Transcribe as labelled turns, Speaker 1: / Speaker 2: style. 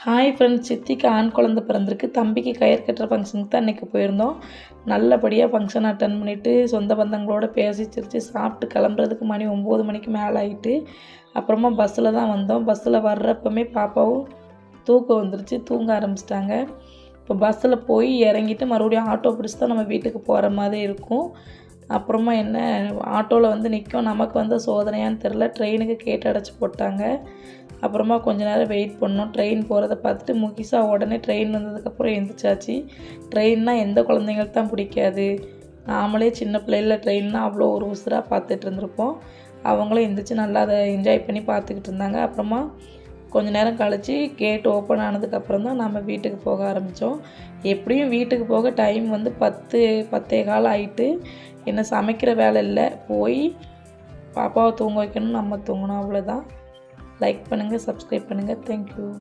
Speaker 1: Hi friends, சித்திக்கு ஆண் குழந்தை பிறந்திருக்கு. தம்பிக்கு கயிறு கட்டுற ஃபங்க்ஷனுக்கு தான் இன்றைக்கி போயிருந்தோம். நல்லபடியாக ஃபங்க்ஷன் அட்டன் பண்ணிவிட்டு சொந்த பந்தங்களோட பேசி சிரித்து சாப்பிட்டு கிளம்புறதுக்கு மணி 9 மணிக்கு மேலே ஆகிட்டு, அப்புறமா பஸ்ஸில் தான் வந்தோம். பஸ்ஸில் வர்றப்பமே பாப்பாவும் தூக்கம் வந்துருச்சு, தூங்க ஆரம்பிச்சிட்டாங்க. இப்போ பஸ்ஸில் போய் இறங்கிட்டு மறுபடியும் ஆட்டோ பிடிச்சி தான் நம்ம வீட்டுக்கு போகிற மாதிரி இருக்கும். அப்புறமா என்ன, ஆட்டோவில் வந்து நிற்கும். நமக்கு வந்து சோதனையான்னு தெரில, ட்ரெயினுக்கு கேட்டு அடைச்சி போட்டாங்க. அப்புறமா கொஞ்ச நேரம் வெயிட் பண்ணோம். ட்ரெயின் போகிறத பார்த்துட்டு முகிசா உடனே ட்ரெயின் வந்ததுக்கப்புறம் எழுந்திரிச்சாச்சு. ட்ரெயின்னால் எந்த குழந்தைங்களுக்கு தான் பிடிக்காது. நாமளே சின்ன பிள்ளைல ட்ரெயின்னா அவ்வளோ ஒரு உசுராக பார்த்துட்டு இருந்திருப்போம். அவங்களும் எழுந்திரிச்சு நல்லா அதை என்ஜாய் பண்ணி பார்த்துக்கிட்டு இருந்தாங்க. அப்புறமா கொஞ்சம் நேரம் கழித்து கேட் ஓப்பன் ஆனதுக்கப்புறம் தான் நம்ம வீட்டுக்கு போக ஆரம்பித்தோம். எப்படியும் வீட்டுக்கு போக டைம் வந்து 10 ஆகிட்டு. என்ன சமைக்கிற வேலை இல்லை, போய் பாப்பாவை தூங்க வைக்கணும், நம்ம தூங்கணும், அவ்வளோதான். லைக் பண்ணுங்கள், சப்ஸ்கிரைப் பண்ணுங்கள். தேங்க்யூ.